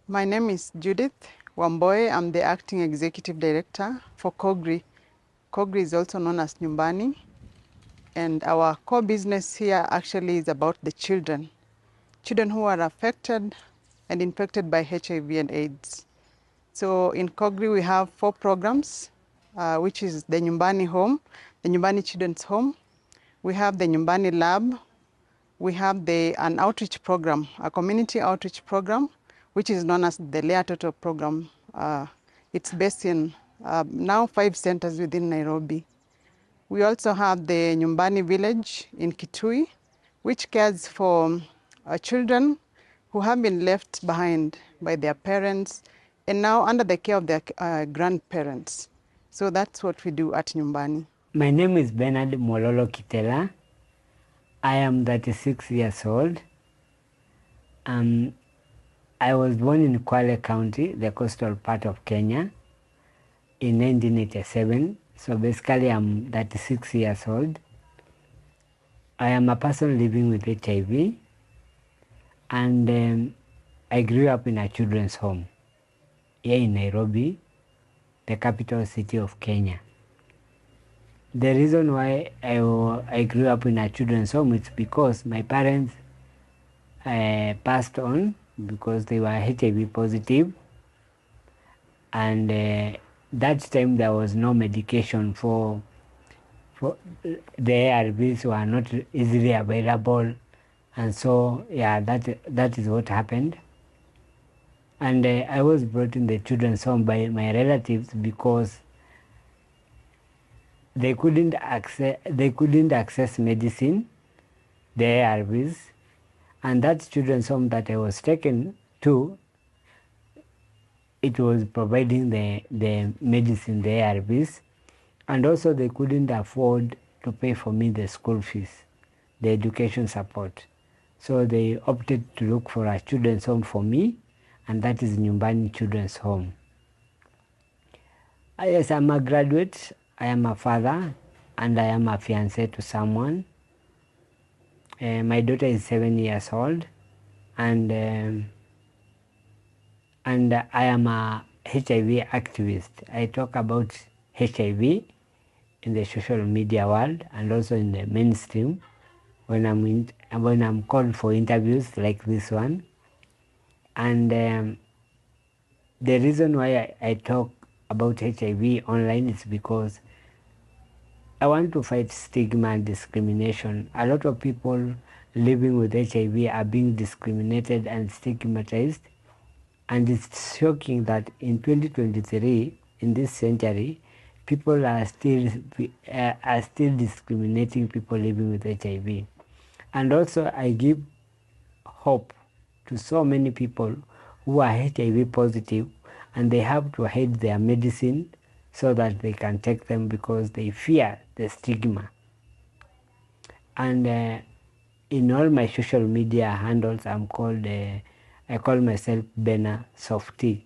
My name is Judith Wamboe. I'm the Acting Executive Director for Kogri. Kogri is also known as Nyumbani. And our core business here actually is about the children. Children who are affected and infected by HIV and AIDS. So in Kogri we have 4 programs, which is the Nyumbani Home, the Nyumbani Children's Home. We have the Nyumbani Lab. We have an outreach program, a community outreach program, which is known as the Lea Toto program. It's based in now 5 centers within Nairobi. We also have the Nyumbani village in Kitui, which cares for children who have been left behind by their parents and now under the care of their grandparents. So that's what we do at Nyumbani. My name is Bernard Mololo Kitela. I am 36 years old. I was born in Kwale County, the coastal part of Kenya, in 1987. So basically I'm 36 years old. I am a person living with HIV, and I grew up in a children's home here in Nairobi, the capital city of Kenya. The reason why I grew up in a children's home is because my parents passed on because they were HIV positive, and that time there was no medication for the ARVs were not easily available, and so yeah, that is what happened. And I was brought in the children's home by my relatives because they couldn't access medicine, the ARVs, and that children's home that I was taken to, it was providing the medicine, the ARVs, and also they couldn't afford to pay for me the school fees, the education support. So they opted to look for a children's home for me, and that is Nyumbani Children's Home. Yes, I'm a graduate, I am a father, and I am a fiancé to someone. My daughter is 7 years old, and I am a HIV activist. I talk about HIV in the social media world and also in the mainstream when I'm called for interviews like this one. And the reason why I talk about HIV online is because I want to fight stigma and discrimination. A lot of people living with HIV are being discriminated and stigmatized, and it's shocking that in 2023, in this century, people are still discriminating people living with HIV. And also I give hope to so many people who are HIV positive and they have to hide their medicine so that they can take them because they fear the stigma. And in all my social media handles, I call myself Benasofty.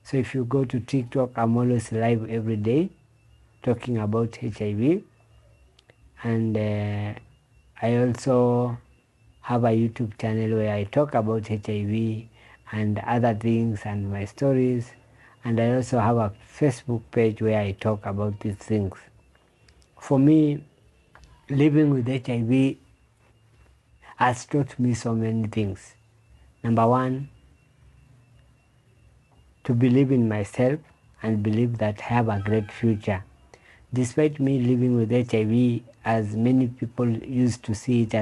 So if you go to TikTok, I'm always live every day talking about HIV. And I also have a YouTube channel where I talk about HIV and other things and my stories. And I also have a Facebook page where I talk about these things. For me, living with HIV has taught me so many things. Number one, to believe in myself and believe that I have a great future. Despite me living with HIV, as many people used to see it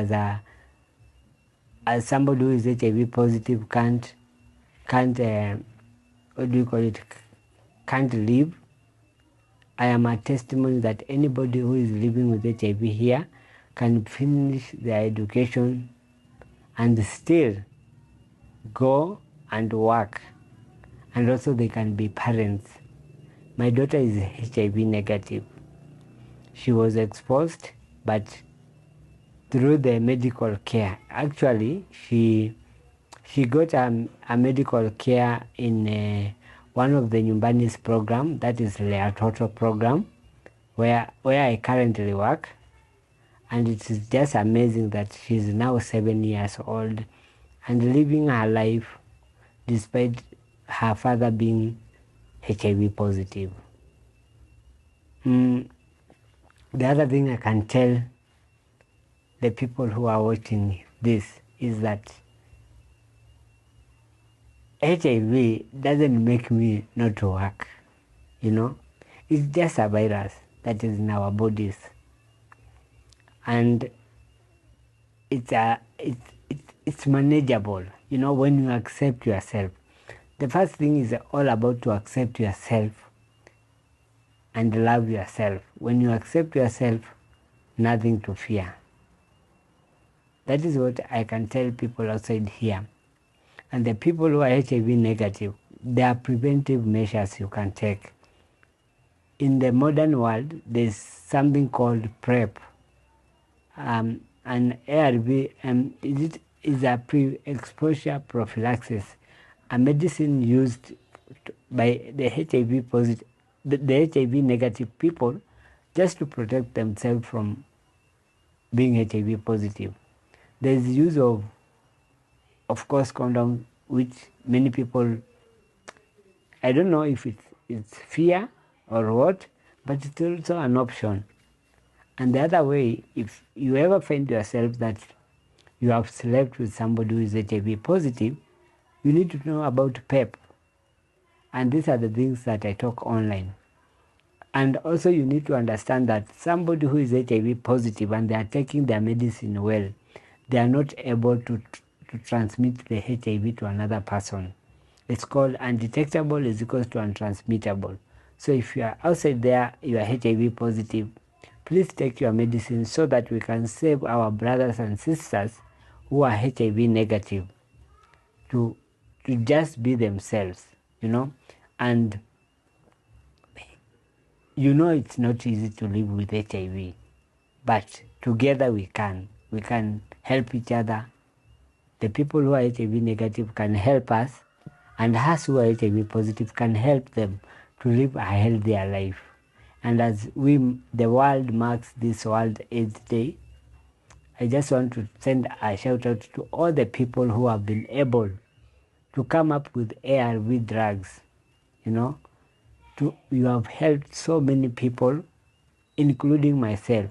as somebody who is HIV positive can't live, I am a testimony that anybody who is living with HIV here can finish their education and still go and work, and also they can be parents. My daughter is HIV negative. She was exposed, but through the medical care, actually she got a medical care in one of the Nyumbani's program, that is Lea Toto program, where I currently work. And it is just amazing that she's now 7 years old and living her life despite her father being HIV positive. The other thing I can tell the people who are watching this is that HIV doesn't make me not to work, you know. It's just a virus that is in our bodies, and it's manageable, you know, when you accept yourself. The first thing is all about to accept yourself and love yourself. When you accept yourself, nothing to fear. That is what I can tell people outside here. And the people who are HIV negative, there are preventive measures you can take. In the modern world, there's something called PrEP. An ARV is a pre-exposure prophylaxis, a medicine used by the HIV positive, the HIV negative people, just to protect themselves from being HIV positive. There's use of course, condom, which many people, I don't know if it's fear or what, but it's also an option. And the other way, if you ever find yourself that you have slept with somebody who is HIV positive, you need to know about PEP. And these are the things that I talk online. And also you need to understand that somebody who is HIV positive and they are taking their medicine well, they are not able to transmit the HIV to another person. It's called undetectable is equals to untransmittable. So if you are outside there, you are HIV positive, please take your medicine so that we can save our brothers and sisters who are HIV negative to just be themselves, you know. And you know it's not easy to live with HIV, but together we can help each other. The people who are HIV negative can help us, and us who are HIV positive can help them to live a healthier life. And as the world marks this World AIDS Day, I just want to send a shout out to all the people who have been able to come up with ARV drugs. You know, you have helped so many people, including myself,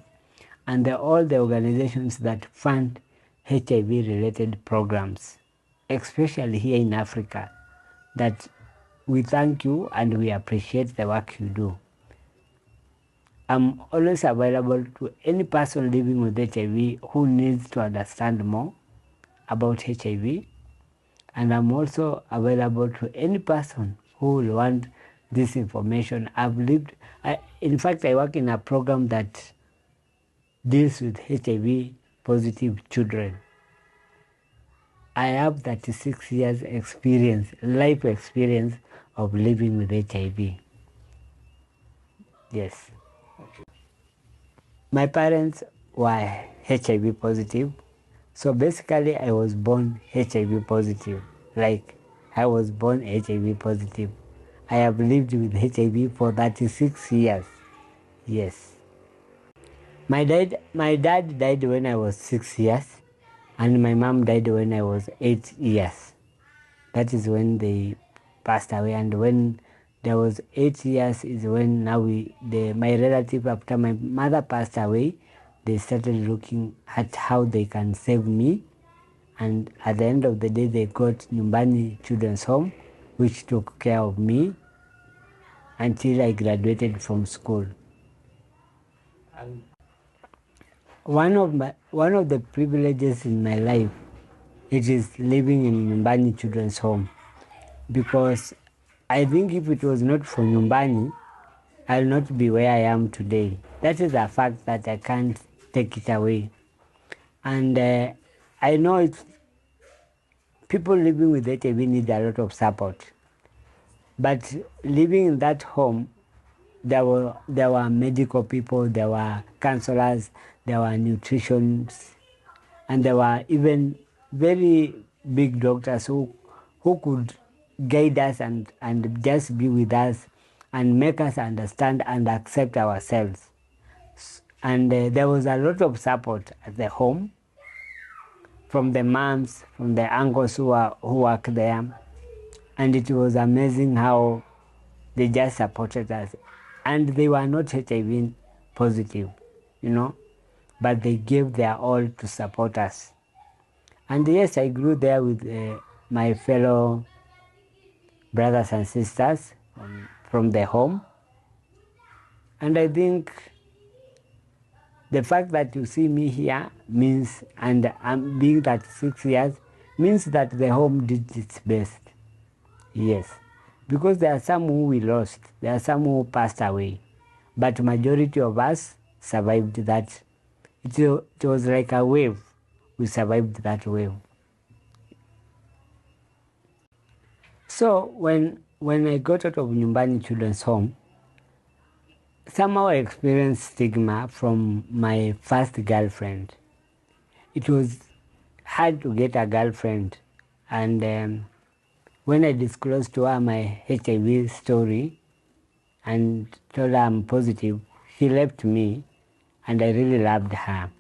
and all the organizations that fund HIV-related programs, especially here in Africa, that we thank you and we appreciate the work you do. I'm always available to any person living with HIV who needs to understand more about HIV, and I'm also available to any person who will want this information. In fact, I work in a program that deals with HIV positive children. I have 36 years experience, life experience of living with HIV. Yes. Okay. My parents were HIV positive. So basically I was born HIV positive. Like I was born HIV positive. I have lived with HIV for 36 years. Yes. My dad died when I was 6 years, and my mom died when I was 8 years. That is when they passed away. And when there was 8 years is when my relative, after my mother passed away, they started looking at how they can save me. And at the end of the day, they got Nyumbani Children's Home, which took care of me until I graduated from school. And one of the privileges in my life, it is living in Nyumbani Children's Home, because I think if it was not for Nyumbani, I'll not be where I am today. That is a fact that I can't take it away. And I know people living with HIV need a lot of support. But living in that home, there were medical people, there were counselors, there were nutritionists, and there were even very big doctors who could guide us and just be with us and make us understand and accept ourselves. And there was a lot of support at the home from the moms, from the uncles who work there. and it was amazing how they just supported us. And they were not HIV positive, you know, but they gave their all to support us. And yes, I grew there with my fellow brothers and sisters from the home. And I think the fact that you see me here means, and I'm being 36 years, means that the home did its best. Yes. Because there are some who we lost, there are some who passed away, but majority of us survived that. It was like a wave. We survived that wave. So when I got out of Nyumbani Children's Home, somehow I experienced stigma from my first girlfriend. It was hard to get a girlfriend, and when I disclosed to her my HIV story and told her I'm positive, she left me, and I really loved her.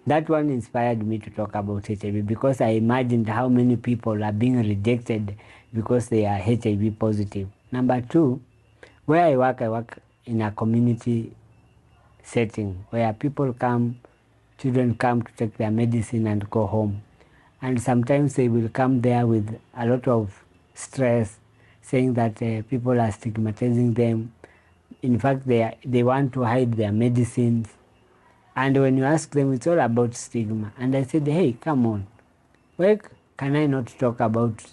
That one inspired me to talk about HIV because I imagined how many people are being rejected because they are HIV positive. Number two, where I work in a community setting where children come to take their medicine and go home. And sometimes they will come there with a lot of stress, saying that people are stigmatizing them. In fact, they want to hide their medicines. And when you ask them, it's all about stigma. And I said, hey, come on. Why can I not talk about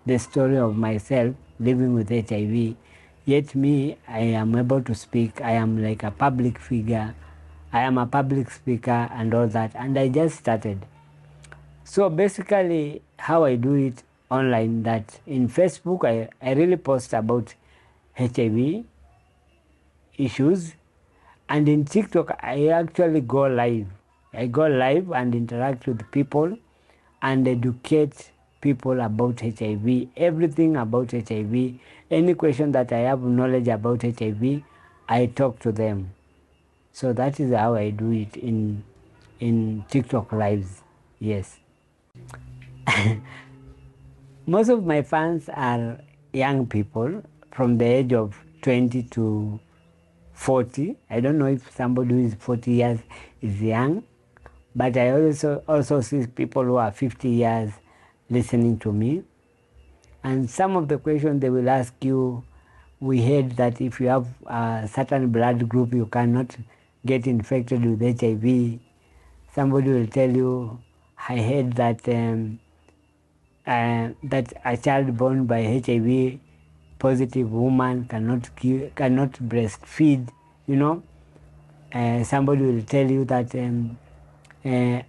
the story of myself living with HIV? Yet me, I am able to speak. I am like a public figure. I am a public speaker and all that. And I just started. So basically, how I do it online, that in Facebook, I really post about HIV issues. And in TikTok, I actually go live. I go live and interact with people and educate people about HIV, everything about HIV. Any question that I have knowledge about HIV, I talk to them. So that is how I do it in TikTok lives. Yes. Most of my fans are young people from the age of 20 to 40. I don't know if somebody who is 40 years is young, but I also see people who are 50 years listening to me. And some of the questions they will ask you, we heard that if you have a certain blood group, you cannot get infected with HIV. Somebody will tell you, I heard that that a child born by HIV positive woman cannot breastfeed. You know, somebody will tell you that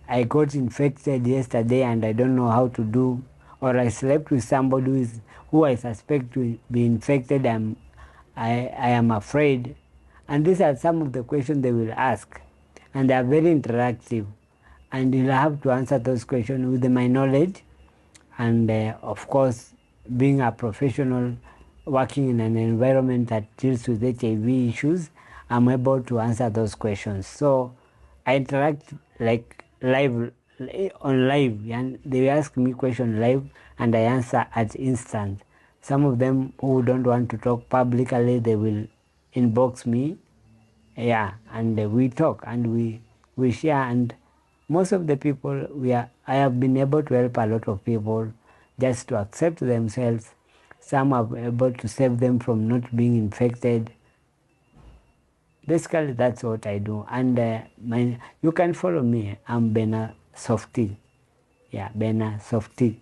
I got infected yesterday and I don't know how to do, or I slept with somebody who I suspect to be infected. I am afraid. And these are some of the questions they will ask, and they are very interactive, and you'll have to answer those questions with my knowledge. And of course, being a professional working in an environment that deals with HIV issues, I'm able to answer those questions. So I interact like live, and they ask me questions live and I answer at instant. Some of them who don't want to talk publicly, they will inbox me, yeah, and we talk and we share. And most of the people I have been able to help a lot of people just to accept themselves. Some are able to save them from not being infected. Basically, that's what I do. And you can follow me. I'm Benasofty. Yeah, Benasofty.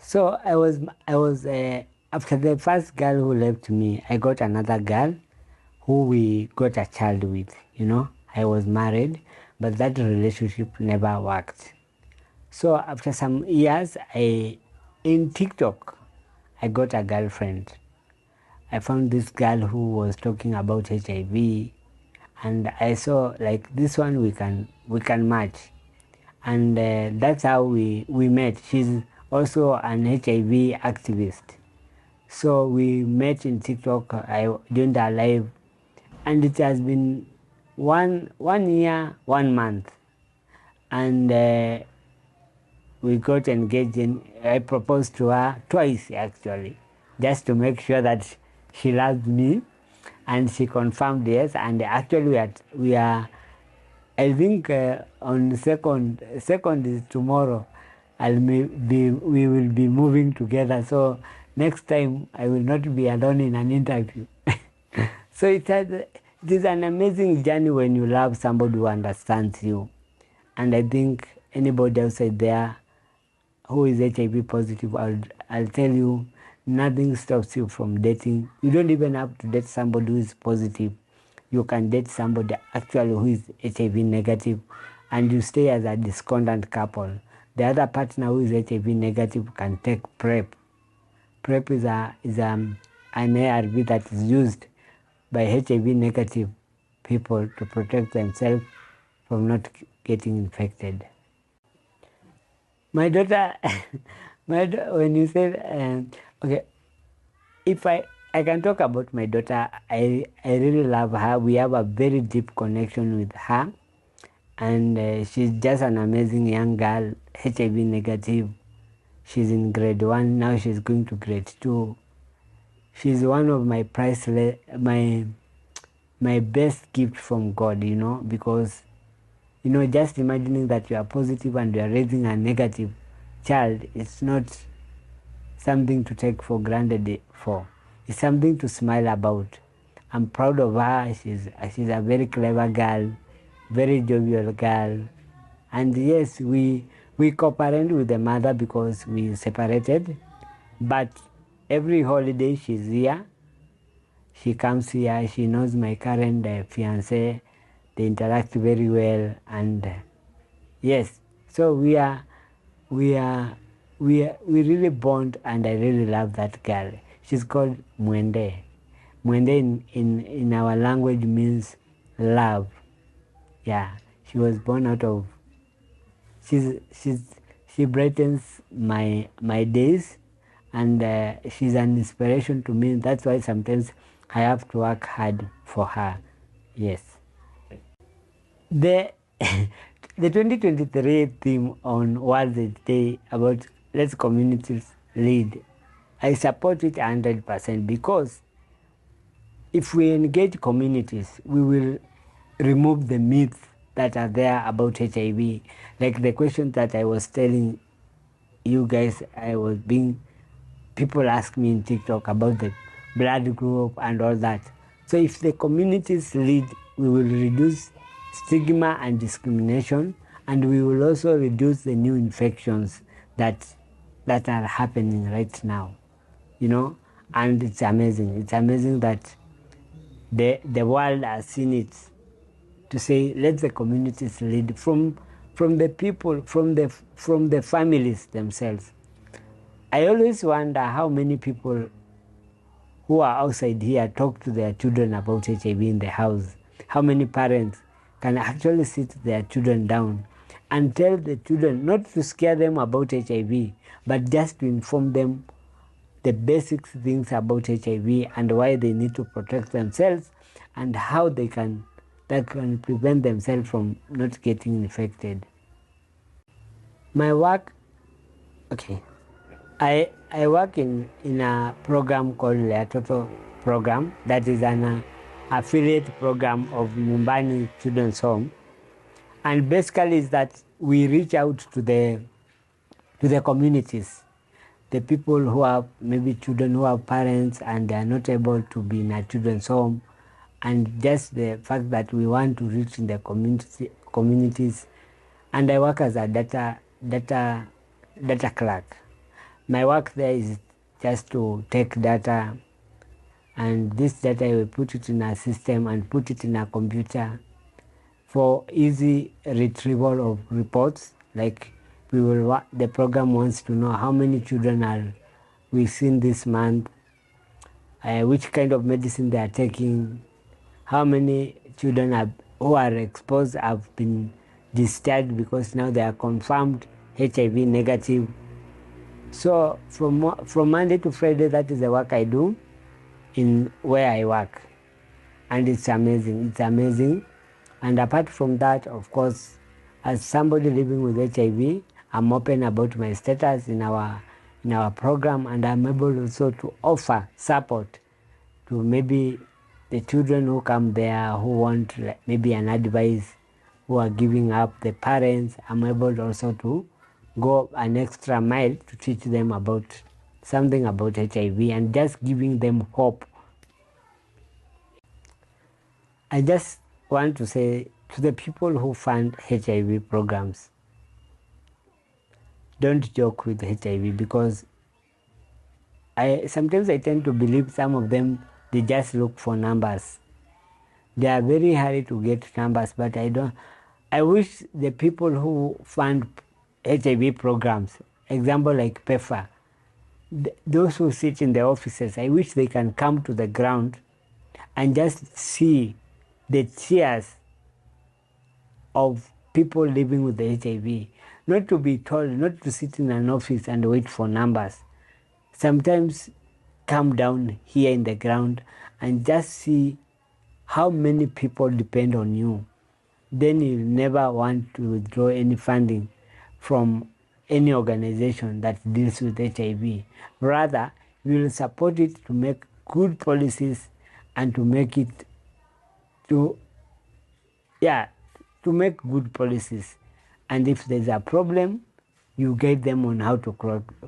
So I was after the first girl who left me, I got another girl who we got a child with. You know, I was married, but that relationship never worked. So after some years, in TikTok, I got a girlfriend. I found this girl who was talking about HIV, and I saw like this one we can match, and that's how we met. She's also an HIV activist, so we met in TikTok. I joined her live, and it has been one year, 1 month, and we got engaged in. I proposed to her twice actually, just to make sure that she loved me, and she confirmed yes. And actually we are I think on second is tomorrow. We will be moving together. So next time I will not be alone in an interview. So it is an amazing journey when you love somebody who understands you. And I think anybody outside there who is HIV positive, I'll tell you, nothing stops you from dating. You don't even have to date somebody who is positive. You can date somebody actually who is HIV negative, and you stay as a discordant couple. The other partner who is HIV negative can take PrEP. PrEP is an ARV that is used by HIV negative people to protect themselves from not getting infected. My daughter, when you said, okay, if I can talk about my daughter, I really love her. We have a very deep connection with her, and she's just an amazing young girl, HIV negative. She's in grade 1, now she's going to grade 2. She's one of my priceless, my best gift from God, because, just imagining that you are positive and you are raising a negative child, it's not something to take for granted for. It's something to smile about. I'm proud of her. She's a very clever girl, very jovial girl. And yes, we cooperate with the mother because we separated. But every holiday she's here. She comes here. She knows my current fiancé. They interact very well, and yes. So we really bond, and I really love that girl. She's called Mwende. Mwende in our language means love. Yeah, she was born out of. She brightens my days, and she's an inspiration to me. That's why sometimes I have to work hard for her. Yes. The the 2023 theme on World AIDS Day about let's communities lead. I support it 100% because if we engage communities, we will remove the myths that are there about HIV. Like the question that I was telling you guys, people ask me in TikTok about the blood group and all that. So if the communities lead, we will reduce stigma and discrimination, and we will also reduce the new infections that are happening right now, and it's amazing. It's amazing that the world has seen it, to say let the communities lead from the people, from the families themselves. I always wonder how many people who are outside here talk to their children about HIV in the house. How many parents can actually sit their children down and tell the children, not to scare them about HIV, but just to inform them the basic things about HIV and why they need to protect themselves and how they can prevent themselves from not getting infected. My work, okay, I work in a program called the Toto program, that is an affiliate program of Nyumbani Children's Home, and basically is that we reach out to the communities, the people who have maybe children who have parents and they are not able to be in a children's home, and just the fact that we want to reach in the communities. And I work as a data clerk. My work there is just to take data, and this data we put it in a system and put it in a computer for easy retrieval of reports. Like the program wants to know how many children are we seen this month, which kind of medicine they are taking, how many children who are exposed have been discharged because now they are confirmed HIV negative. So from Monday to Friday, that is the work I do in where I work, and it's amazing. It's amazing. And apart from that, of course, as somebody living with HIV, I'm open about my status in our program, and I'm able also to offer support to maybe the children who come there who want maybe an advice, who are giving up, the parents. I'm able also to go an extra mile to teach them about something about HIV and just giving them hope. I just want to say to the people who fund HIV programs, don't joke with HIV, because sometimes I tend to believe some of them, they just look for numbers. They are very hurry to get numbers, but I wish the people who fund HIV programs, example like PEFA, those who sit in the offices, I wish they can come to the ground and just see the tears of people living with the HIV. Not to be told, not to sit in an office and wait for numbers. Sometimes come down here in the ground and just see how many people depend on you. Then you'll never want to withdraw any funding from any organization that deals with HIV. Rather, you will support it to make good policies and to make it to make good policies. And if there's a problem, you guide them on how to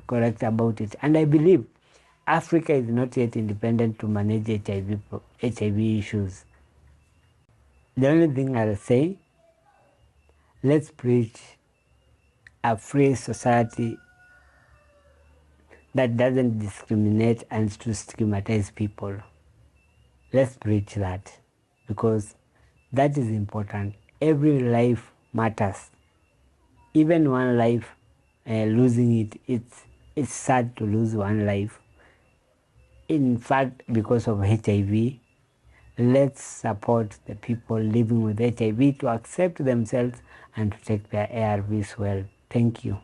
correct about it. And I believe Africa is not yet independent to manage HIV issues. The only thing I'll say, let's preach a free society that doesn't discriminate and to stigmatize people. Let's preach that, because that is important. Every life matters. Even one life, losing it's sad to lose one life. In fact, because of HIV, let's support the people living with HIV to accept themselves and to take their ARVs well. Thank you.